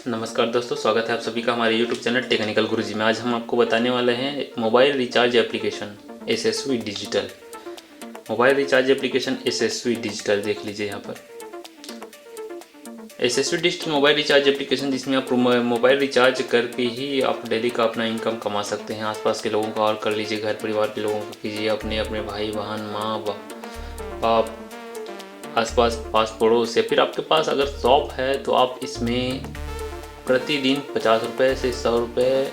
नमस्कार दोस्तों, स्वागत है आप सभी का हमारे YouTube चैनल टेक्निकल गुरुजी में। आज हम आपको बताने वाले हैं mobile recharge application SSV digital. Mobile recharge application SSV digital देख लीजिए यहाँ पर। SSV digital mobile recharge application, जिसमें आप मोबाइल रिचार्ज करके ही आप डेली का अपना इनकम कमा सकते हैं। आसपास के लोगों का और कर लीजिए, घर परिवार के लोगों का कीजिए, अपने अपने भाई बहन माँ बाप, आसपास पास पड़ोस, या फिर आपके पास अगर शॉप है तो आप इसमें प्रतिदिन 50 रुपये से 100 रुपये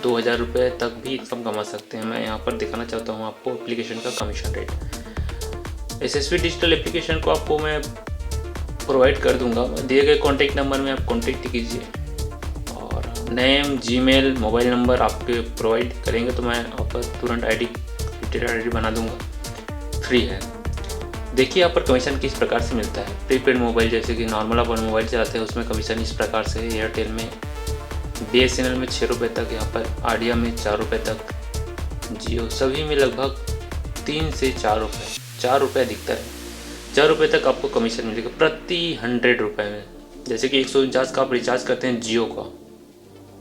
2000 रुपये तक भी इनकम कमा सकते हैं। मैं यहाँ पर दिखाना चाहता हूँ आपको एप्लीकेशन का commission rate. SSV digital application को आपको मैं प्रोवाइड कर दूंगा, दिए गए कॉन्टैक्ट नंबर में आप कॉन्टैक्ट कीजिए और नेम, जीमेल, मोबाइल नंबर आपके प्रोवाइड करेंगे तो मैं आप तुरंत आईडी बना दूंगा। फ्री है। देखिए यहाँ पर कमीशन किस प्रकार से मिलता है। प्रीपेड मोबाइल, जैसे कि नॉर्मल अपन मोबाइल चलाते हैं, उसमें कमीशन इस प्रकार से है। एयरटेल में, बीएसएनएल में 6 रुपये तक, यहाँ पर आइडिया में 4 रुपये तक, जियो सभी में लगभग 3 से 4 रुपये, 4 रुपये दिखता है। 4 रुपये तक आपको कमीशन मिलेगा प्रति 100 रुपये में। जैसे कि 149 का आप रिचार्ज करते हैं जियो का,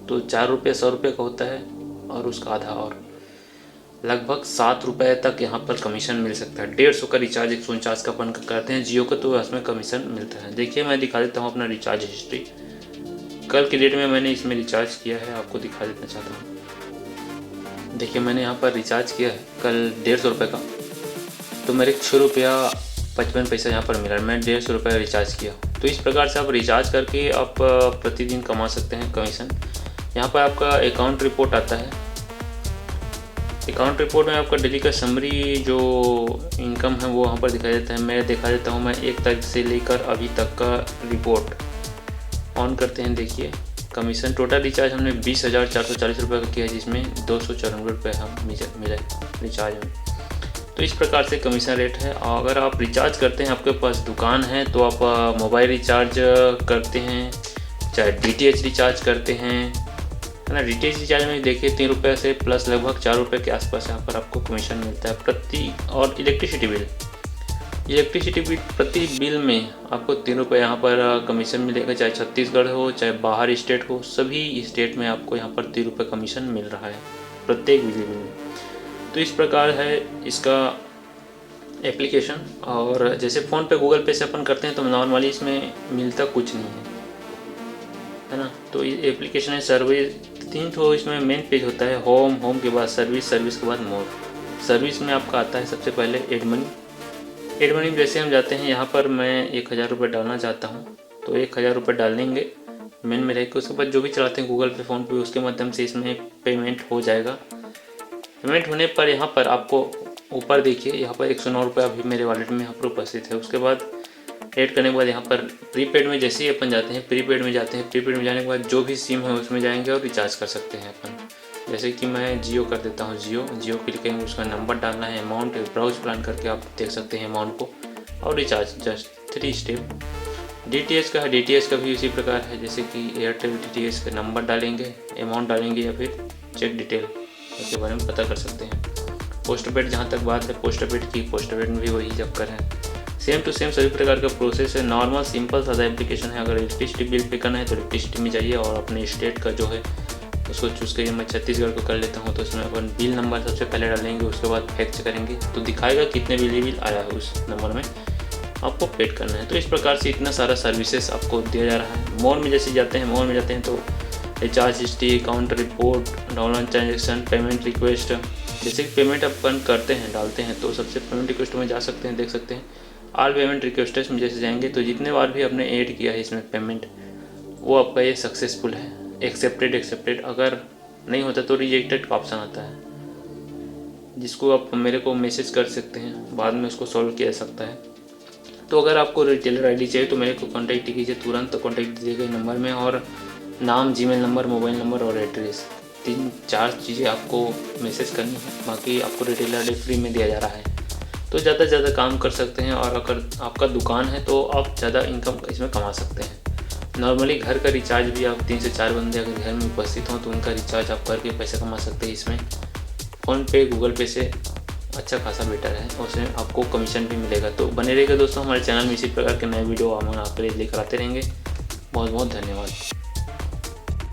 तो 4 रुपये 100 रुपये का होता है और उसका आधा और लगभग 7 रुपये तक यहाँ पर कमीशन मिल सकता है। 150 का रिचार्ज 149 का अपन करते हैं जियो का, तो इसमें कमीशन मिलता है। देखिए मैं दिखा देता हूँ अपना रिचार्ज हिस्ट्री। कल की डेट में मैंने इसमें रिचार्ज किया है, आपको दिखा देना चाहता हूँ। देखिए मैंने यहाँ पर रिचार्ज किया है कल 150 रुपये का, तो मेरे 6 रुपया 55 पैसा यहाँ पर मिला। मैं 150 रुपये रिचार्ज किया। तो इस प्रकार से आप रिचार्ज करके आप प्रतिदिन कमा सकते हैं कमीशन। यहाँ पर आपका अकाउंट रिपोर्ट आता है। अकाउंट रिपोर्ट में आपका डेली का समरी जो इनकम है वो वहाँ पर दिखाई देता है। मैं दिखा देता हूँ, मैं 1 तारीख से लेकर अभी तक का रिपोर्ट ऑन करते हैं। देखिए कमीशन टोटल रिचार्ज हमने 20,440 रुपये का किया है, जिसमें 294 रुपये हम मिले रिचार्ज में। तो इस प्रकार से कमीशन रेट है। और अगर आप रिचार्ज करते हैं, आपके पास दुकान है, तो आप मोबाइल रिचार्ज करते हैं, चाहे डीटीएच रिचार्ज करते हैं, है ना। डीटीएच रिचार्ज में देखिए 3 रुपये से प्लस लगभग 4 रुपये के आसपास यहाँ पर आपको कमीशन मिलता है प्रति। और इलेक्ट्रिसिटी बिल प्रति बिल में आपको 3 रुपये यहाँ पर कमीशन मिलेगा। चाहे छत्तीसगढ़ हो, चाहे बाहर स्टेट हो, सभी स्टेट में आपको यहाँ पर 3 रुपये कमीशन मिल रहा है प्रत्येक बिजली बिल में। तो इस प्रकार है इसका एप्लीकेशन। और जैसे फ़ोन पे गूगल पे से अपन करते हैं तो नॉर्मली इसमें मिलता कुछ नहीं है ना। तो ये एप्लीकेशन है। सर्विस 3 तो इसमें मेन पेज होता है। होम के बाद सर्विस के बाद मोर। सर्विस में आपका आता है सबसे पहले एड मनी में जैसे हम जाते हैं, यहाँ पर मैं 1000 रुपये डालना चाहता हूँ, तो 1000 रुपये डाल देंगे मेन में रहेगा। उसके बाद जो भी चलाते हैं गूगल पे, फ़ोन पे, उसके माध्यम से इसमें पेमेंट हो जाएगा। पेमेंट होने पर यहाँ पर आपको ऊपर देखिए, यहाँ पर 109 रुपये अभी मेरे वॉलेट में यहाँ पर उपस्थित है। उसके बाद ऐड करने के बाद यहाँ पर प्रीपेड में जैसे ही अपन जाते हैं, प्रीपेड में जाने के बाद जो भी सिम है उसमें जाएंगे और रिचार्ज कर सकते हैं अपन। जैसे कि मैं जियो कर देता हूँ, जियो क्लिक करेंगे, उसका नंबर डालना है, अमाउंट ब्राउज प्लान करके आप देख सकते हैं अमाउंट को, और रिचार्ज जस्ट 3 स्टेप। डीटीएच का है, डीटीएच का भी इसी प्रकार है। जैसे कि एयरटेल डीटीएच का नंबर डालेंगे, अमाउंट डालेंगे, या फिर चेक डिटेल उसके बारे में पता कर सकते हैं। पोस्टपेड, जहाँ तक बात है पोस्टपेड की, पोस्टपेड में भी वही चक्कर है। सेम टू सेम सभी प्रकार का प्रोसेस है। नॉर्मल सिंपल सादा एप्लीकेशन है। अगर इलेक्ट्रिसिटी बिल पे करना है तो इलेक्ट्रिसिटी में जाइए और अपने स्टेट का जो है उसको चूज़ करिए। मैं छत्तीसगढ़ को कर लेता हूँ, तो उसमें अपन बिल नंबर सबसे पहले डालेंगे, उसके बाद फैक्च करेंगे तो दिखाएगा कितने बिजली बिल आया है, उस नंबर में आपको पेड करना है। तो इस प्रकार से इतना सारा सर्विसेज आपको दिया जा रहा है। मोर में जैसे जाते हैं तो recharge history, account report, online transaction, payment request. जैसे कि पेमेंट अपन करते हैं, डालते हैं, तो सबसे पेमेंट रिक्वेस्ट में जा सकते हैं, देख सकते हैं। ऑल पेमेंट रिक्वेस्ट्स में जैसे जाएंगे तो जितने बार भी आपने ऐड किया है इसमें पेमेंट, वो आपका ये सक्सेसफुल है, एक्सेप्टेड। अगर नहीं होता तो रिजेक्टेड का ऑप्शन आता है, जिसको आप मेरे को मैसेज कर सकते हैं, बाद में उसको सॉल्व किया जा सकता है। तो अगर आपको रिटेलर आईडी चाहिए तो मेरे को कॉन्टैक्ट कीजिए, तुरंत कॉन्टैक्ट दिए गए नंबर में, और नाम, जीमेल नंबर, मोबाइल नंबर और एड्रेस, 3-4 चीज़ें आपको मैसेज करनी है। बाकी आपको रिटेलर आईडी फ्री में दिया जा रहा है, तो ज़्यादा से ज़्यादा काम कर सकते हैं। और अगर आपका दुकान है तो आप ज़्यादा इनकम इसमें कमा सकते हैं। नॉर्मली घर का रिचार्ज भी आप 3 से 4 बंदे अगर घर में उपस्थित हों तो उनका रिचार्ज आप करके पैसा कमा सकते हैं। इसमें फ़ोन पे, गूगल पे से अच्छा खासा बेटर है, और उसमें आपको कमीशन भी मिलेगा। तो बने रहेगा दोस्तों हमारे चैनल में, इसी प्रकार के नए वीडियो हम आपके लिए लेकर आते रहेंगे। बहुत बहुत धन्यवाद।